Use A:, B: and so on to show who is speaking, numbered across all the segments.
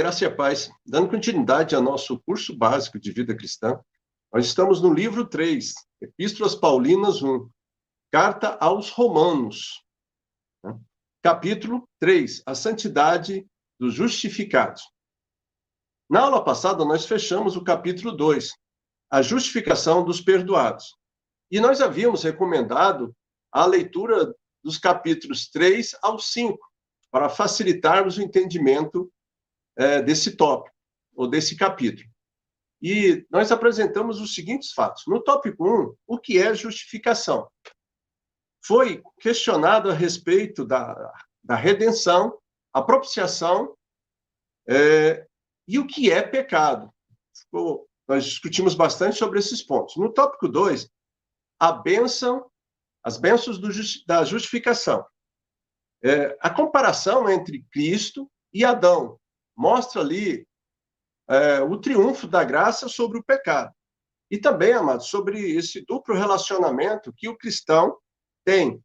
A: graça e a paz. Dando continuidade ao nosso curso básico de vida cristã, nós estamos no livro 3, Epístolas Paulinas 1, Carta aos Romanos, né? Capítulo 3, a santidade dos justificados. Na aula passada, nós fechamos o capítulo 2, a justificação dos perdoados. E nós havíamos recomendado a leitura dos capítulos 3 ao 5, para facilitarmos o entendimento desse tópico, ou desse capítulo. E nós apresentamos os seguintes fatos. No tópico 1, o que é justificação? Foi questionado a respeito da redenção, a propiciação e o que é pecado. Nós discutimos bastante sobre esses pontos. No tópico 2, as bênçãos da justificação. A comparação entre Cristo e Adão mostra ali o triunfo da graça sobre o pecado. E também, amados, sobre esse duplo relacionamento que o cristão tem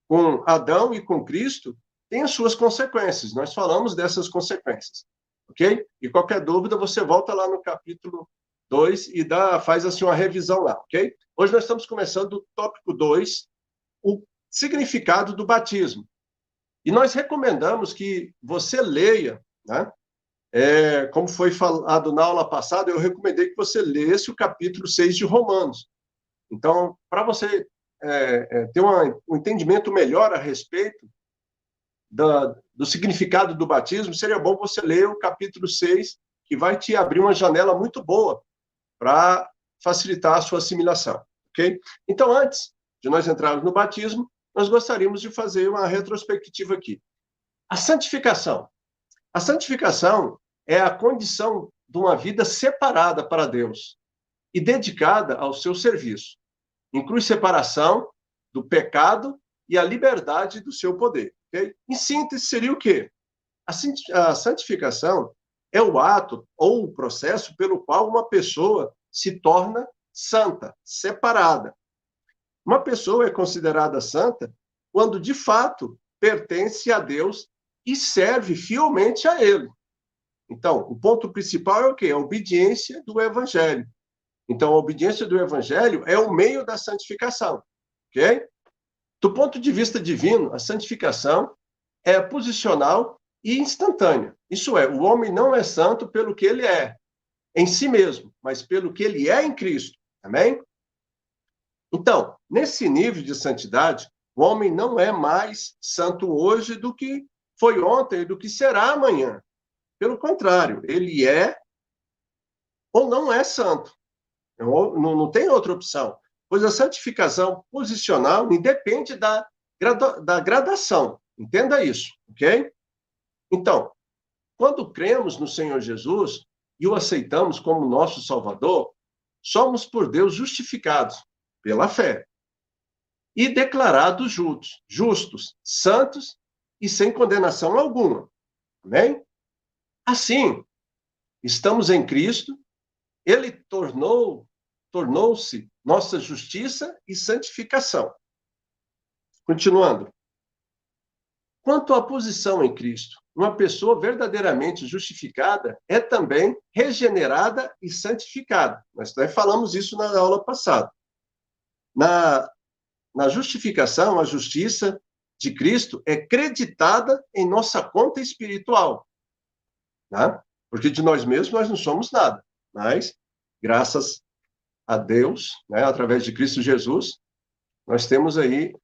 A: com Adão e com Cristo, tem as suas consequências. Nós falamos dessas consequências, ok? E qualquer dúvida, você volta lá no capítulo 2 e faz assim uma revisão lá, ok? Hoje nós estamos começando o tópico 2, o significado do batismo. E nós recomendamos que você leia, né? Como foi falado na aula passada, eu recomendei que você lesse o capítulo 6 de Romanos. Então, para você ter um entendimento melhor a respeito do significado do batismo, seria bom você ler o capítulo 6, que vai te abrir uma janela muito boa para facilitar a sua assimilação, ok? Então, antes de nós entrarmos no batismo, nós gostaríamos de fazer uma retrospectiva aqui. A santificação. A santificação é a condição de uma vida separada para Deus e dedicada ao seu serviço. Inclui separação do pecado e a liberdade do seu poder. Okay? Em síntese, seria o quê? A santificação é o ato ou o processo pelo qual uma pessoa se torna santa, separada. Uma pessoa é considerada santa quando, de fato, pertence a Deus e serve fielmente a Ele. Então, o ponto principal é o quê? A obediência do Evangelho. Então, a obediência do Evangelho é o meio da santificação, ok? Do ponto de vista divino, a santificação é posicional e instantânea. Isso é, o homem não é santo pelo que ele é em si mesmo, mas pelo que ele é em Cristo. Amém? Então, nesse nível de santidade, o homem não é mais santo hoje do que foi ontem e do que será amanhã. Pelo contrário, ele é ou não é santo. Não tem outra opção. Pois a santificação posicional independe da gradação. Entenda isso, ok? Então, quando cremos no Senhor Jesus e o aceitamos como nosso Salvador, somos por Deus justificados pela fé e declarados justos, santos e sem condenação alguma. Amém? Assim, estamos em Cristo, Ele tornou-se nossa justiça e santificação. Continuando. Quanto à posição em Cristo, uma pessoa verdadeiramente justificada é também regenerada e santificada. Nós também falamos isso na aula passada. Na justificação, a justiça de Cristo é creditada em nossa conta espiritual. Né? Porque de nós mesmos nós não somos nada, mas graças a Deus, né, através de Cristo Jesus, nós temos aí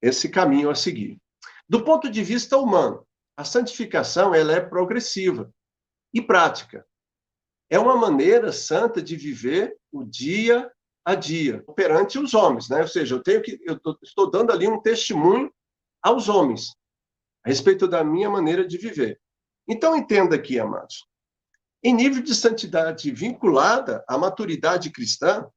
A: esse caminho a seguir. Do ponto de vista humano, a santificação ela é progressiva e prática. É uma maneira santa de viver o dia a dia perante os homens, né? Ou seja, eu estou dando ali um testemunho aos homens a respeito da minha maneira de viver. Então, entenda aqui, amados. Em nível de santidade vinculada à maturidade cristã,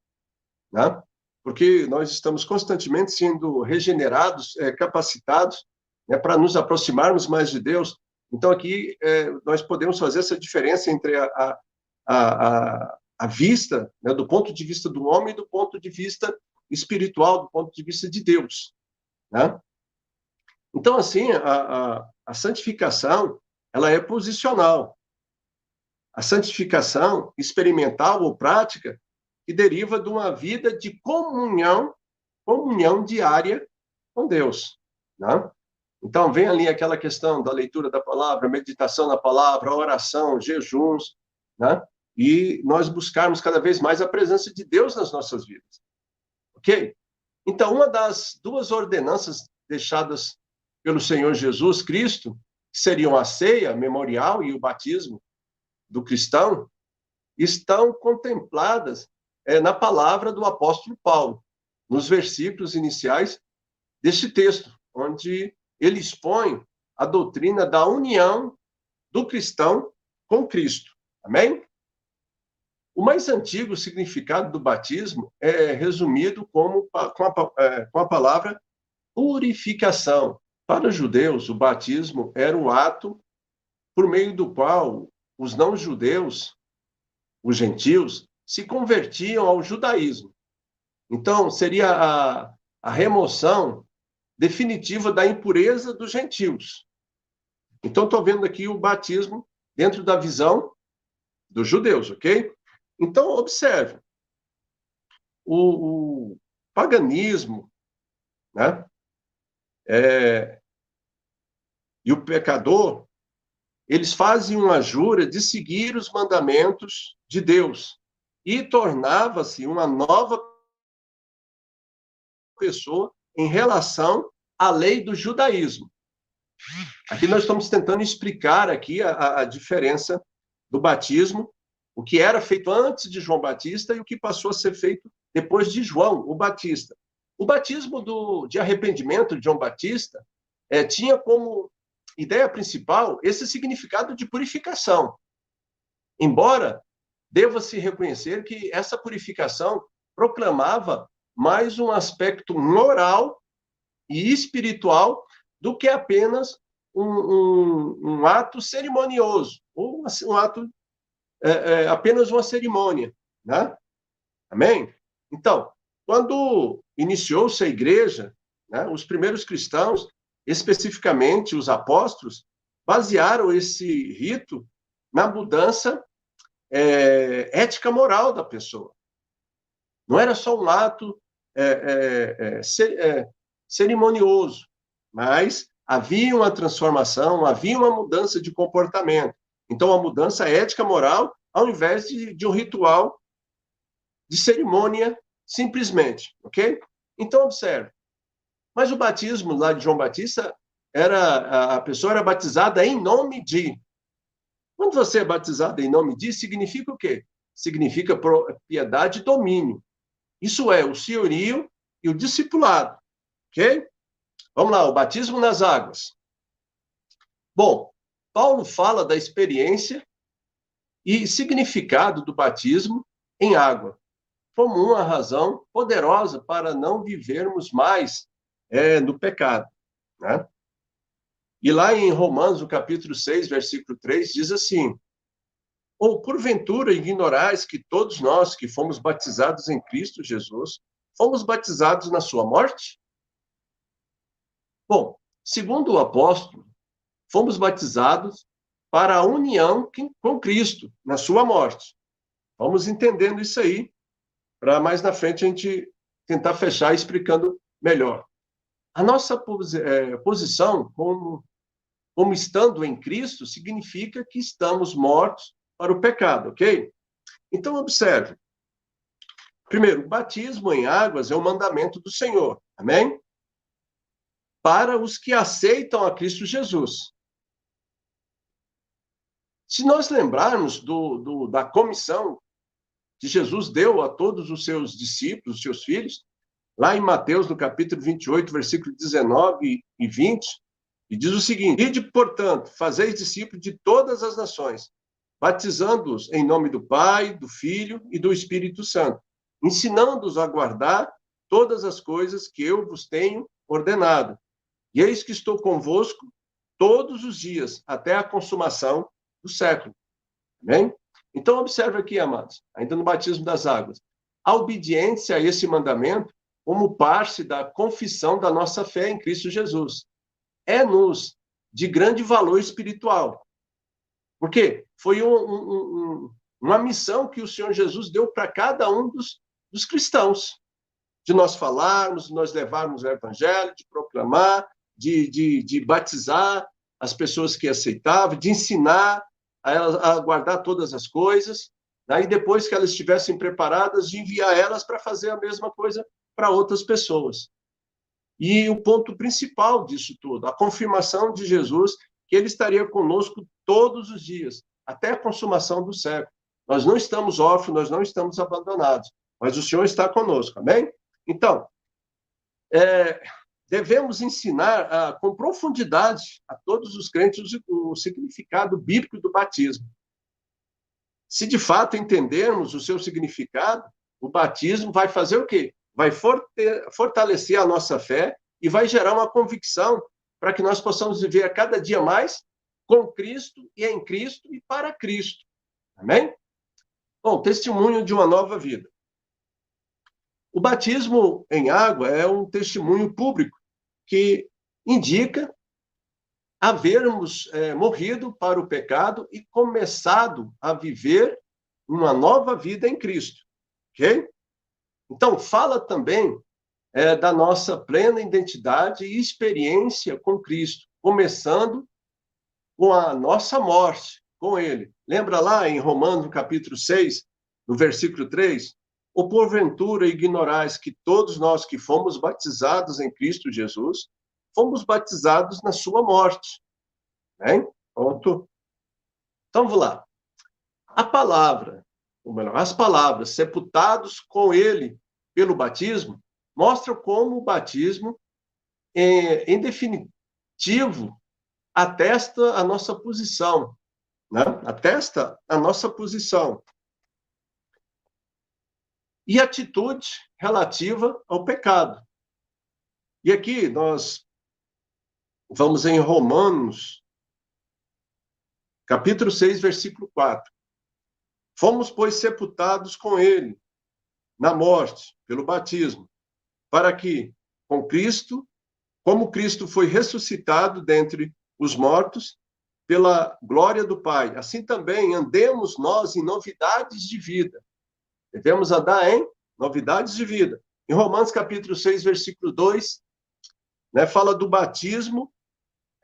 A: né? Porque nós estamos constantemente sendo regenerados, capacitados, né, para nos aproximarmos mais de Deus. Então, aqui nós podemos fazer essa diferença entre a vista, né, do ponto de vista do homem e do ponto de vista espiritual, do ponto de vista de Deus. Né? Então, assim, a santificação ela é posicional. a santificação experimental ou prática que deriva de uma vida de comunhão diária com Deus, né? Então, vem ali aquela questão da leitura da palavra, meditação na palavra, oração, jejuns, né? E nós buscarmos cada vez mais a presença de Deus nas nossas vidas, ok? Então, uma das duas ordenanças deixadas pelo Senhor Jesus Cristo, que seriam a ceia memorial e o batismo do cristão, estão contempladas na palavra do apóstolo Paulo, nos versículos iniciais deste texto, onde ele expõe a doutrina da união do cristão com Cristo. Amém? O mais antigo significado do batismo é resumido com a palavra purificação. Para os judeus, o batismo era o ato por meio do qual os não-judeus, os gentios, se convertiam ao judaísmo. Então, seria a remoção definitiva da impureza dos gentios. Então, estou vendo aqui o batismo dentro da visão dos judeus, ok? Então, observe. O paganismo, né? E o pecador, eles fazem uma jura de seguir os mandamentos de Deus e tornava-se uma nova pessoa em relação à lei do judaísmo. Aqui nós estamos tentando explicar aqui a diferença do batismo, o que era feito antes de João Batista e o que passou a ser feito depois de João, o Batista. O batismo de arrependimento de João Batista tinha como ideia principal esse significado de purificação. Embora deva-se reconhecer que essa purificação proclamava mais um aspecto moral e espiritual do que apenas um ato cerimonioso, ou um ato, apenas uma cerimônia, né? Amém? Então, quando iniciou-se a igreja, né, os primeiros cristãos, especificamente os apóstolos, basearam esse rito na mudança ética moral da pessoa. Não era só um ato cerimonioso, mas havia uma transformação, havia uma mudança de comportamento. Então, a mudança ética moral, ao invés de um ritual de cerimônia, simplesmente, ok? Então, observe. Mas o batismo lá de João Batista, a pessoa era batizada em nome de. Quando você é batizado em nome de, significa o quê? Significa propriedade e domínio. Isso é o senhorio e o discipulado, ok? Vamos lá, o batismo nas águas. Bom, Paulo fala da experiência e significado do batismo em água, como uma razão poderosa para não vivermos mais no pecado, né? E lá em Romanos, no capítulo 6, versículo 3, diz assim: ou porventura ignorais que todos nós que fomos batizados em Cristo Jesus, fomos batizados na sua morte? Bom, segundo o apóstolo, fomos batizados para a união com Cristo, na sua morte. Vamos entendendo isso aí, para mais na frente a gente tentar fechar explicando melhor. A nossa posição como estando em Cristo significa que estamos mortos para o pecado, ok? Então, observe. Primeiro, o batismo em águas é um mandamento do Senhor, amém? Para os que aceitam a Cristo Jesus. Se nós lembrarmos da comissão que Jesus deu a todos os seus discípulos, os seus filhos, lá em Mateus, no capítulo 28, versículo 19 e 20, e diz o seguinte: ide, portanto, fazeis discípulos de todas as nações, batizando-os em nome do Pai, do Filho e do Espírito Santo, ensinando-os a guardar todas as coisas que eu vos tenho ordenado. E eis que estou convosco todos os dias, até a consumação do século. Amém? Então, observe aqui, amados, ainda no batismo das águas, a obediência a esse mandamento como parte da confissão da nossa fé em Cristo Jesus. É-nos de grande valor espiritual. Porque foi uma missão que o Senhor Jesus deu para cada um dos cristãos, de nós falarmos, de nós levarmos o evangelho, de proclamar, de batizar as pessoas que aceitavam, de ensinar a elas a guardar todas as coisas, né? E depois que elas estivessem preparadas, de enviar elas para fazer a mesma coisa para outras pessoas. E o ponto principal disso tudo, a confirmação de Jesus, que ele estaria conosco todos os dias, até a consumação do século. Nós não estamos órfãos, nós não estamos abandonados, mas o Senhor está conosco, amém? Então, devemos ensinar com profundidade a todos os crentes o significado bíblico do batismo. Se de fato entendermos o seu significado, o batismo vai fazer o quê? Vai fortalecer a nossa fé e vai gerar uma convicção para que nós possamos viver a cada dia mais com Cristo e em Cristo e para Cristo. Amém? Bom, testemunho de uma nova vida. O batismo em água é um testemunho público que indica havermos morrido para o pecado e começado a viver uma nova vida em Cristo. Ok? Então, fala também da nossa plena identidade e experiência com Cristo, começando com a nossa morte com Ele. Lembra lá em Romanos, capítulo 6, no versículo 3? Ou porventura ignorais que todos nós que fomos batizados em Cristo Jesus, fomos batizados na sua morte. Né? Pronto. Então, vamos lá. A palavra, ou melhor, as palavras, sepultados com ele pelo batismo, mostram como o batismo, em definitivo, atesta a nossa posição. Né? Atesta a nossa posição. E atitude relativa ao pecado. E aqui nós vamos em Romanos, capítulo 6, versículo 4. Fomos, pois, sepultados com ele na morte, pelo batismo, para que, com Cristo, como Cristo foi ressuscitado dentre os mortos, pela glória do Pai, assim também andemos nós em novidades de vida. Devemos andar em novidades de vida. Em Romanos, capítulo 6, versículo 2, né, fala do batismo,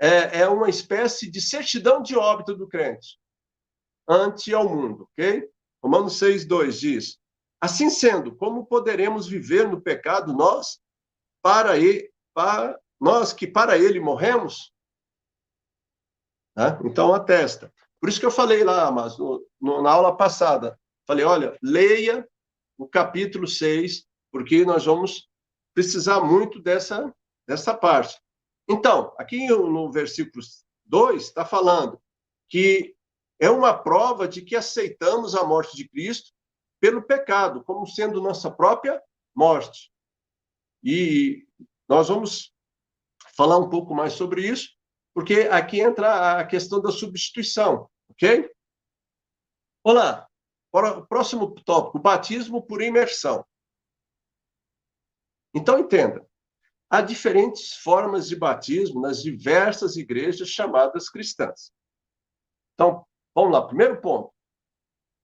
A: é uma espécie de certidão de óbito do crente ante ao mundo, ok? Romanos 6, 2 diz: assim sendo, como poderemos viver no pecado nós que para ele morremos? Né? Então, atesta. Por isso que eu falei lá, mas na aula passada, falei, olha, leia o capítulo 6, porque nós vamos precisar muito dessa parte. Então, aqui no versículo 2, está falando que é uma prova de que aceitamos a morte de Cristo pelo pecado, como sendo nossa própria morte. E nós vamos falar um pouco mais sobre isso, porque aqui entra a questão da substituição, ok? Olá, próximo tópico, batismo por imersão. Então, entenda, há diferentes formas de batismo nas diversas igrejas chamadas cristãs. Então, vamos lá, primeiro ponto.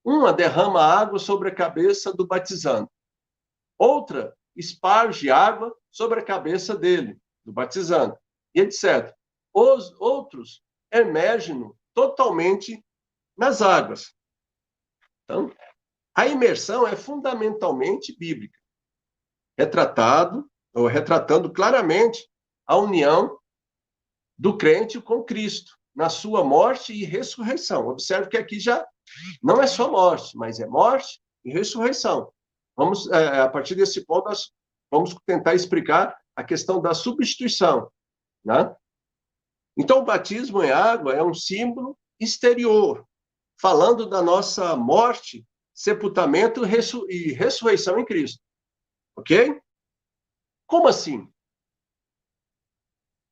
A: Uma derrama água sobre a cabeça do batizando. Outra esparge água sobre a cabeça dele, do batizando, e etc. Os outros emergem totalmente nas águas. Então, a imersão é fundamentalmente bíblica, retratando claramente a união do crente com Cristo, na sua morte e ressurreição. Observe que aqui já não é só morte, mas é morte e ressurreição. Vamos, a partir desse ponto, nós vamos tentar explicar a questão da substituição. Né? Então, o batismo em água é um símbolo exterior, falando da nossa morte, sepultamento e ressurreição em Cristo. Ok? Como assim?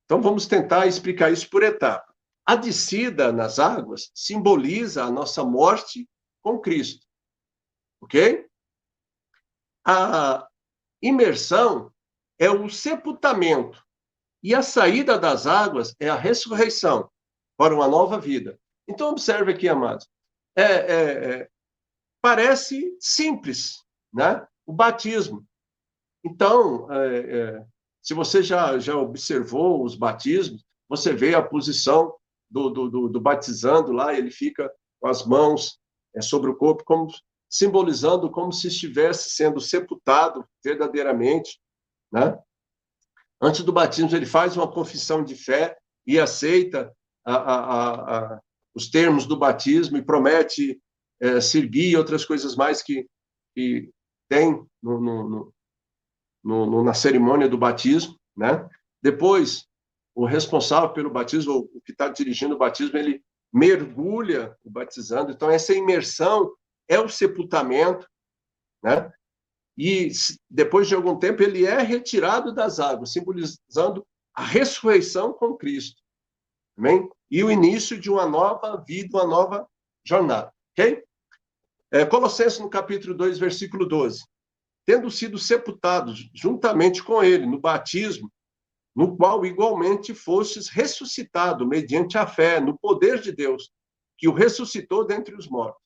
A: Então, vamos tentar explicar isso por etapa. A descida nas águas simboliza a nossa morte com Cristo. Ok? A imersão é o sepultamento. E a saída das águas é a ressurreição para uma nova vida. Então, observe aqui, amados. Parece simples, né? O batismo. Então, se você já observou os batismos, você vê a posição do batizando lá, ele fica com as mãos sobre o corpo, como simbolizando como se estivesse sendo sepultado verdadeiramente, né? Antes do batismo, ele faz uma confissão de fé e aceita os termos do batismo e promete servir e outras coisas mais que tem na cerimônia do batismo, né? Depois, o responsável pelo batismo, o que está dirigindo o batismo, ele mergulha o batizando. Então, essa imersão é o sepultamento, né? E depois de algum tempo ele é retirado das águas, simbolizando a ressurreição com Cristo. Amém? E o início de uma nova vida, uma nova jornada. Ok? Colossenses, no capítulo 2, versículo 12. Tendo sido sepultados juntamente com ele no batismo, no qual igualmente fostes ressuscitado mediante a fé no poder de Deus, que o ressuscitou dentre os mortos.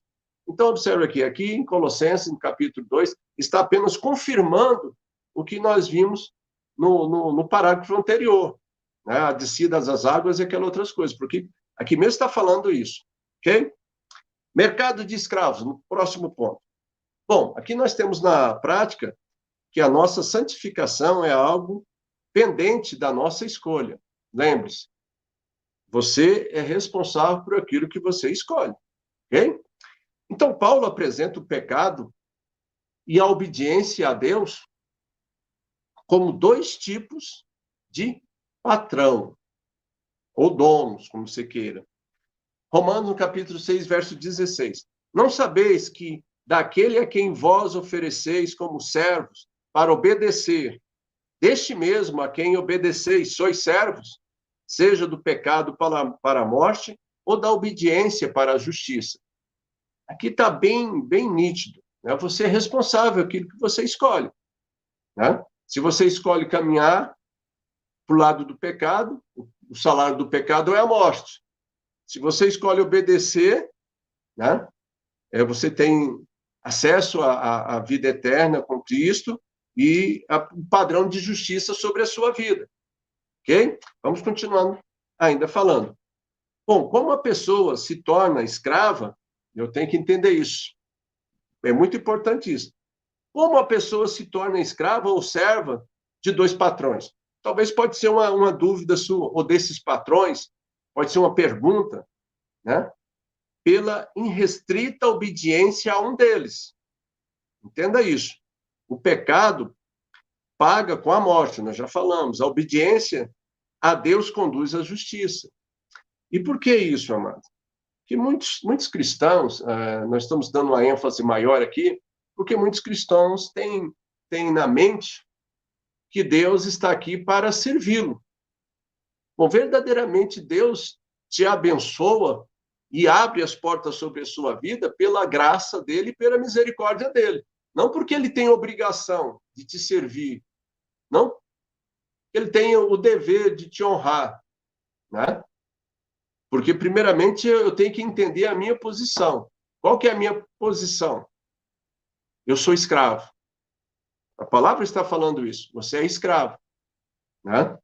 A: Então, observe aqui em Colossenses, no capítulo 2, está apenas confirmando o que nós vimos no parágrafo anterior, né? A descida às águas e aquelas outras coisas, porque aqui mesmo está falando isso, ok? Mercado de escravos, no próximo ponto. Bom, aqui nós temos na prática que a nossa santificação é algo pendente da nossa escolha. Lembre-se, você é responsável por aquilo que você escolhe, ok? Então, Paulo apresenta o pecado e a obediência a Deus como dois tipos de patrão, ou donos, como você queira. Romanos, no capítulo 6, verso 16. Não sabeis que daquele a quem vós ofereceis como servos para obedecer, deste mesmo a quem obedeceis, sois servos, seja do pecado para a morte ou da obediência para a justiça. Aqui está bem nítido, né? Você é responsável por aquilo que você escolhe, né? Se você escolhe caminhar para o lado do pecado, o salário do pecado é a morte. Se você escolhe obedecer, né? Você tem acesso à vida eterna com Cristo e o padrão de justiça sobre a sua vida. Ok? Vamos continuando ainda falando. Bom, como a pessoa se torna escrava, eu tenho que entender isso. É muito importante isso. Como a pessoa se torna escrava ou serva de dois patrões? Talvez pode ser uma dúvida sua, ou desses patrões, pode ser uma pergunta, né? Pela irrestrita obediência a um deles. Entenda isso. O pecado paga com a morte, nós já falamos. A obediência a Deus conduz à justiça. E por que isso, amado? Que muitos cristãos, nós estamos dando uma ênfase maior aqui, porque muitos cristãos têm na mente que Deus está aqui para servi-lo. Bom, verdadeiramente Deus te abençoa e abre as portas sobre a sua vida pela graça dele e pela misericórdia dele. Não porque ele tem obrigação de te servir, não ele tem o dever de te honrar, né? Porque, primeiramente, eu tenho que entender a minha posição. Qual que é a minha posição? Eu sou escravo. A palavra está falando isso. Você é escravo, né?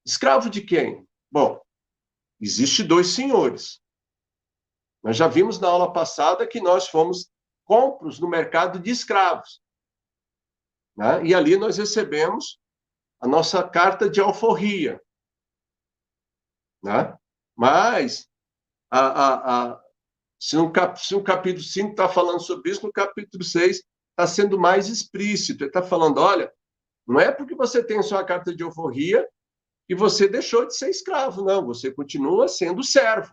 A: Escravo de quem? Bom, existe dois senhores. Nós já vimos na aula passada que nós fomos compros no mercado de escravos, né? E ali nós recebemos a nossa carta de alforria, né? Mas se no capítulo 5 está falando sobre isso, no capítulo 6 está sendo mais explícito. Ele está falando, olha, não é porque você tem sua carta de alforria que você deixou de ser escravo, não. Você continua sendo servo,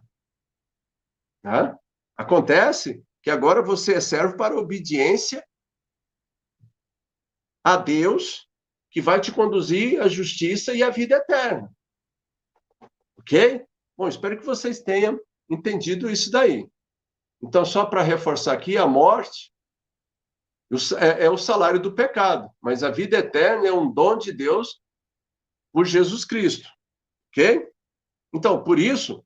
A: né? Acontece que agora você é servo para obediência a Deus, que vai te conduzir à justiça e à vida eterna. Ok? Bom, espero que vocês tenham entendido isso daí. Então, só para reforçar aqui, a morte é o salário do pecado, mas a vida eterna é um dom de Deus por Jesus Cristo. Ok? Então, por isso,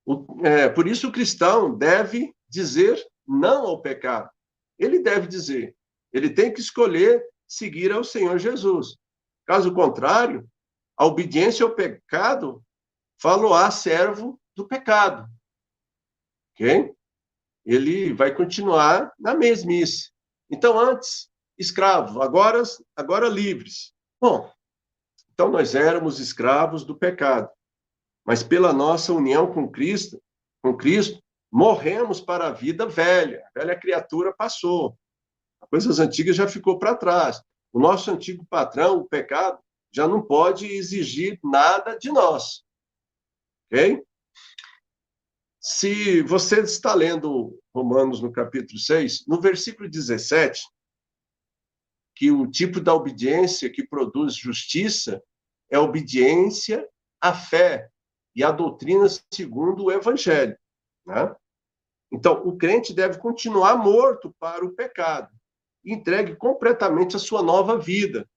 A: Por isso o cristão deve dizer não ao pecado. Ele deve dizer. Ele tem que escolher seguir ao Senhor Jesus. Caso contrário, a obediência ao pecado falo-á servo do pecado. Ok? Ele vai continuar na mesmice. Então, antes, escravo, agora livres. Bom, então nós éramos escravos do pecado, mas pela nossa união com Cristo, morremos para a vida velha. A velha criatura passou. As coisas antigas já ficou para trás. O nosso antigo patrão, o pecado, já não pode exigir nada de nós. Ok? Se você está lendo Romanos no capítulo 6, no versículo 17, que o tipo da obediência que produz justiça é a obediência à fé e à doutrina segundo o evangelho, né? Então, o crente deve continuar morto para o pecado, entregue completamente a sua nova vida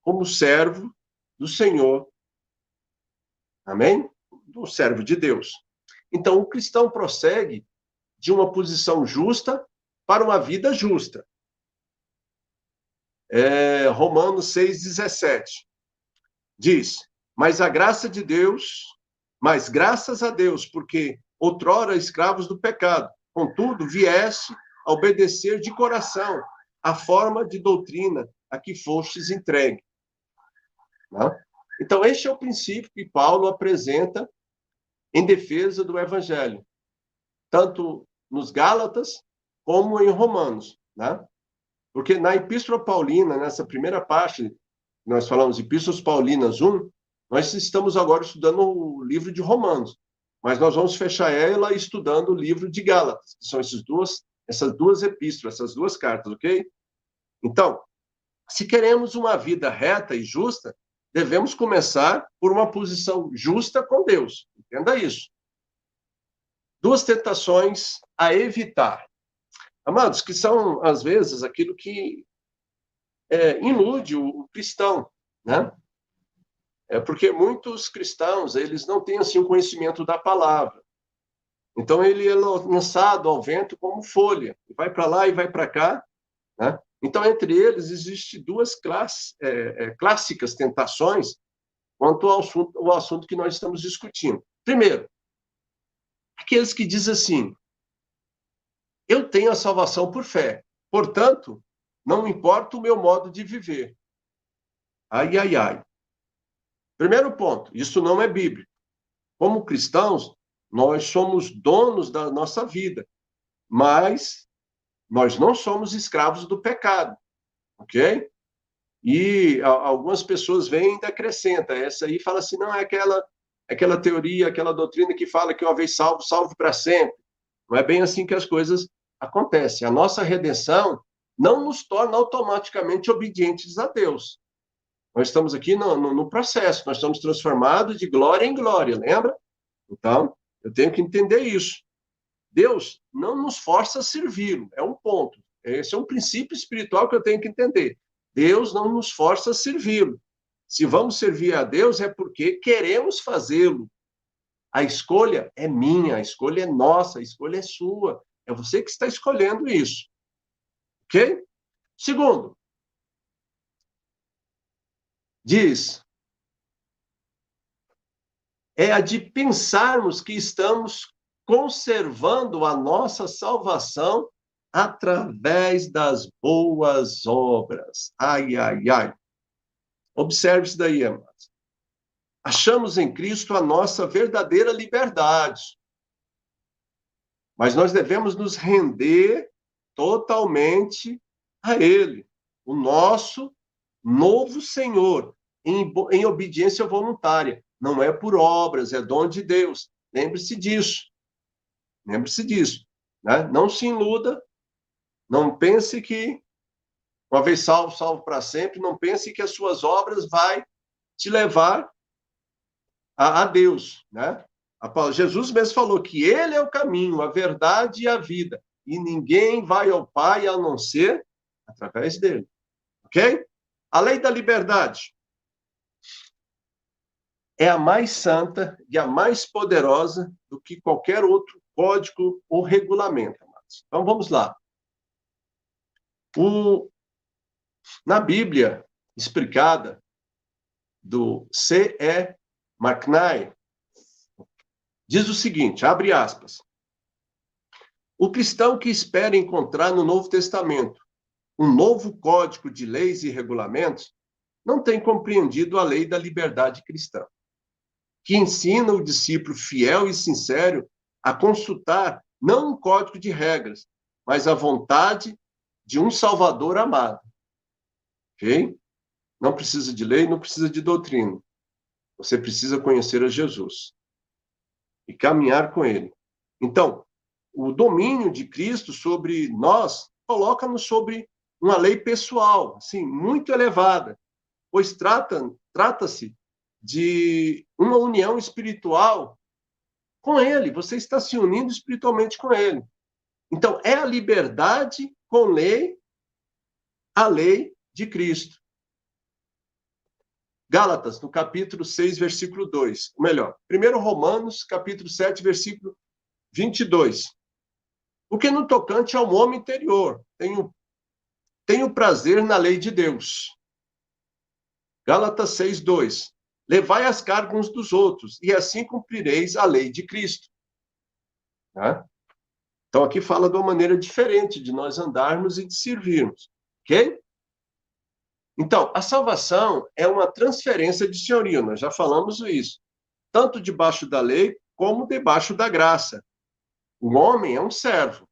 A: como servo do Senhor. Amém? Do servo de Deus. Então, o cristão prossegue de uma posição justa para uma vida justa. Romanos 6,17 diz: mas graças a Deus, porque outrora escravos do pecado, contudo, vieste a obedecer de coração a forma de doutrina a que fostes entregue. Né? Então, este é o princípio que Paulo apresenta em defesa do evangelho, tanto nos Gálatas como em Romanos, né? Porque na Epístola Paulina, nessa primeira parte, nós falamos Epístolas Paulinas 1, nós estamos agora estudando o livro de Romanos, mas nós vamos fechar ela estudando o livro de Gálatas, que são essas duas epístolas, essas duas cartas, ok? Então, se queremos uma vida reta e justa, devemos começar por uma posição justa com Deus. Entenda isso. Duas tentações a evitar. Amados, que são, às vezes, aquilo que ilude o cristão, né? Porque muitos cristãos, eles não têm, assim, o conhecimento da palavra. Então, ele é lançado ao vento como folha. Vai para lá e vai para cá, né? Então, entre eles, existem duas clássicas tentações quanto ao assunto que nós estamos discutindo. Primeiro, aqueles que dizem assim: eu tenho a salvação por fé, portanto, não importa o meu modo de viver. Ai, ai, ai. Primeiro ponto, isso não é bíblico. Como cristãos, nós somos donos da nossa vida, mas nós não somos escravos do pecado, ok? E algumas pessoas vêm e ainda acrescentam, essa aí fala assim, não, é aquela teoria, aquela doutrina que fala que uma vez salvo, salvo para sempre. Não é bem assim que as coisas acontecem. A nossa redenção não nos torna automaticamente obedientes a Deus. Nós estamos aqui no processo, nós estamos transformados de glória em glória, lembra? Então, eu tenho que entender isso. Deus não nos força a servi-lo, é um ponto. Esse é um princípio espiritual que eu tenho que entender. Deus não nos força a servi-lo. Se vamos servir a Deus é porque queremos fazê-lo. A escolha é minha, a escolha é nossa, a escolha é sua. É você que está escolhendo isso. Ok? Segundo, diz, é a de pensarmos que estamos conservando a nossa salvação através das boas obras. Ai, ai, ai. Observe isso daí, amados. Achamos em Cristo a nossa verdadeira liberdade, mas nós devemos nos render totalmente a Ele, o nosso novo Senhor, em obediência voluntária. Não é por obras, é dom de Deus. Lembre-se disso. Lembre-se disso. Né? Não se iluda, não pense que, uma vez salvo, salvo para sempre, não pense que as suas obras vai te levar a Deus. Né? Jesus mesmo falou que Ele é o caminho, a verdade e a vida. E ninguém vai ao Pai a não ser através dele. Ok? A lei da liberdade. é a mais santa e a mais poderosa do que qualquer outro código ou regulamento, amados. Então, vamos lá. Na Bíblia explicada, do C.E. McKnight, diz o seguinte, abre aspas, o cristão que espera encontrar no Novo Testamento um novo código de leis e regulamentos não tem compreendido a lei da liberdade cristã, que ensina o discípulo fiel e sincero a consultar não um código de regras, mas a vontade de um Salvador amado. Ok? Não precisa de lei, não precisa de doutrina. Você precisa conhecer a Jesus e caminhar com ele. Então, o domínio de Cristo sobre nós coloca-nos sobre uma lei pessoal, assim, muito elevada, pois trata-se de uma união espiritual com ele. Você está se unindo espiritualmente com ele. Então, é a liberdade com lei, a lei de Cristo. Gálatas, no capítulo 6, versículo 2. Ou melhor, 1 Romanos, capítulo 7, versículo 22. Porque no tocante ao homem interior, tenho prazer na lei de Deus. Gálatas 6, 2. Levai as cargas uns dos outros, e assim cumprireis a lei de Cristo. Tá? Então, aqui fala de uma maneira diferente de nós andarmos e de servirmos. Ok? Então, a salvação é uma transferência de senhorio, nós já falamos isso. Tanto debaixo da lei, como debaixo da graça. O homem é um servo.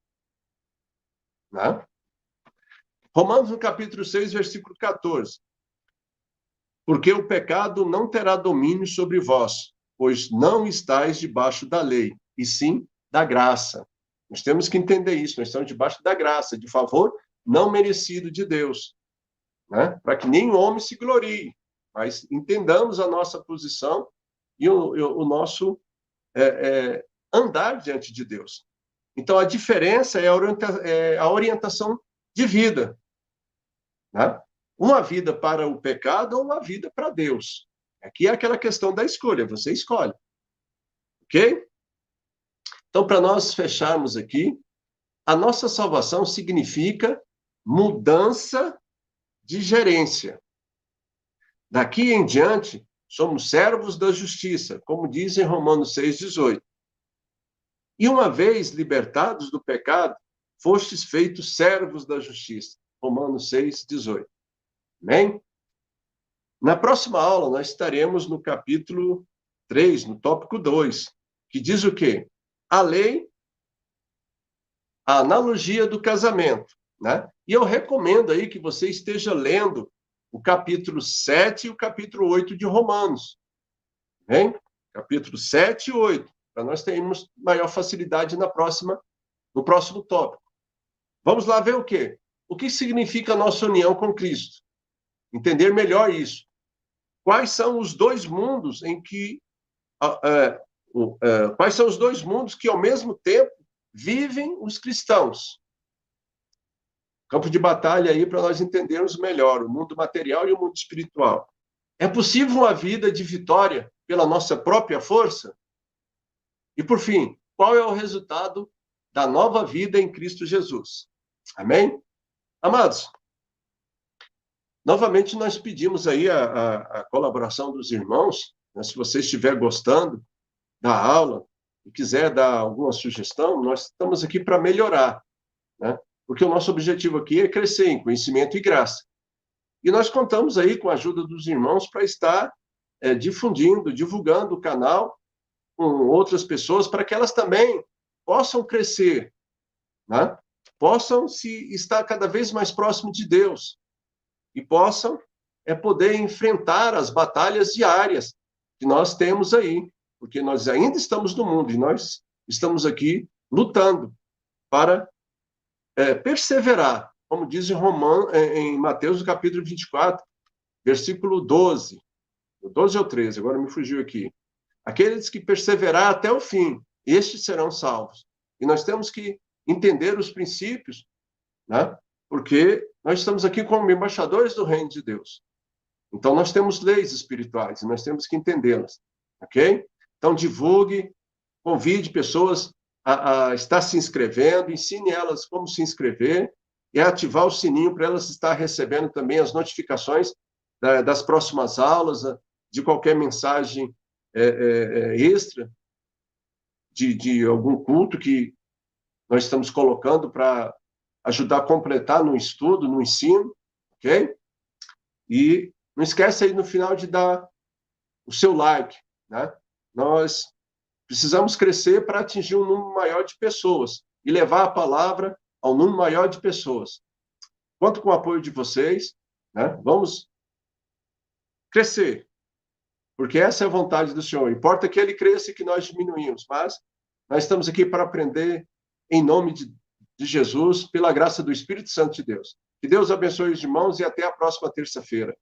A: Né? Romanos, no capítulo 6, versículo 14. Porque o pecado não terá domínio sobre vós, pois não estáis debaixo da lei, e sim da graça. Nós temos que entender isso, nós estamos debaixo da graça, de favor não merecido de Deus. Né? Para que nenhum homem se glorie, mas entendamos a nossa posição e o nosso andar diante de Deus. Então, a diferença é a orientação de vida. Né? Uma vida para o pecado ou uma vida para Deus. Aqui é aquela questão da escolha, você escolhe. Ok? Então, para nós fecharmos aqui, a nossa salvação significa mudança de gerência. Daqui em diante, somos servos da justiça, como diz em Romanos 6,18. E uma vez libertados do pecado, fostes feitos servos da justiça. Romanos 6,18. Amém? Na próxima aula, nós estaremos no capítulo 3, no tópico 2, que diz o quê? A lei, a analogia do casamento. Né? E eu recomendo aí que você esteja lendo o capítulo 7 e o capítulo 8 de Romanos. Hein? Capítulo 7 e 8, para nós termos maior facilidade no próximo tópico. Vamos lá ver o quê? O que significa a nossa união com Cristo? Entender melhor isso. Quais são os dois mundos em que quais são os dois mundos que ao mesmo tempo vivem os cristãos? Campo de batalha aí para nós entendermos melhor o mundo material e o mundo espiritual. É possível uma vida de vitória pela nossa própria força? E por fim, qual é o resultado da nova vida em Cristo Jesus? Amém? Amados, novamente nós pedimos aí a colaboração dos irmãos, né? Se você estiver gostando da aula e quiser dar alguma sugestão, nós estamos aqui para melhorar, né? Porque o nosso objetivo aqui é crescer em conhecimento e graça. E nós contamos aí com a ajuda dos irmãos para estar divulgando o canal com outras pessoas, para que elas também possam crescer, né? Possam estar cada vez mais próximo de Deus e possam poder enfrentar as batalhas diárias que nós temos aí, porque nós ainda estamos no mundo e nós estamos aqui lutando para perseverar, como diz em Mateus, no capítulo 24, versículo 12, 12 ou 13, agora me fugiu aqui. Aqueles que perseverar até o fim, estes serão salvos. E nós temos que entender os princípios, né? Porque nós estamos aqui como embaixadores do reino de Deus. Então, nós temos leis espirituais e nós temos que entendê-las. ok? Então, divulgue, convide pessoas a estar se inscrevendo, ensine elas como se inscrever e ativar o sininho para elas estar recebendo também as notificações das próximas aulas, de qualquer mensagem extra de algum culto que nós estamos colocando para ajudar a completar no estudo, no ensino, ok? E não esquece aí no final de dar o seu like, né? Nós precisamos crescer para atingir um número maior de pessoas e levar a palavra ao número maior de pessoas. Conto com o apoio de vocês, né? Vamos crescer, porque essa é a vontade do Senhor. Importa que Ele cresça e que nós diminuímos, mas nós estamos aqui para aprender em nome de Jesus, pela graça do Espírito Santo de Deus. Que Deus abençoe os irmãos e até a próxima terça-feira.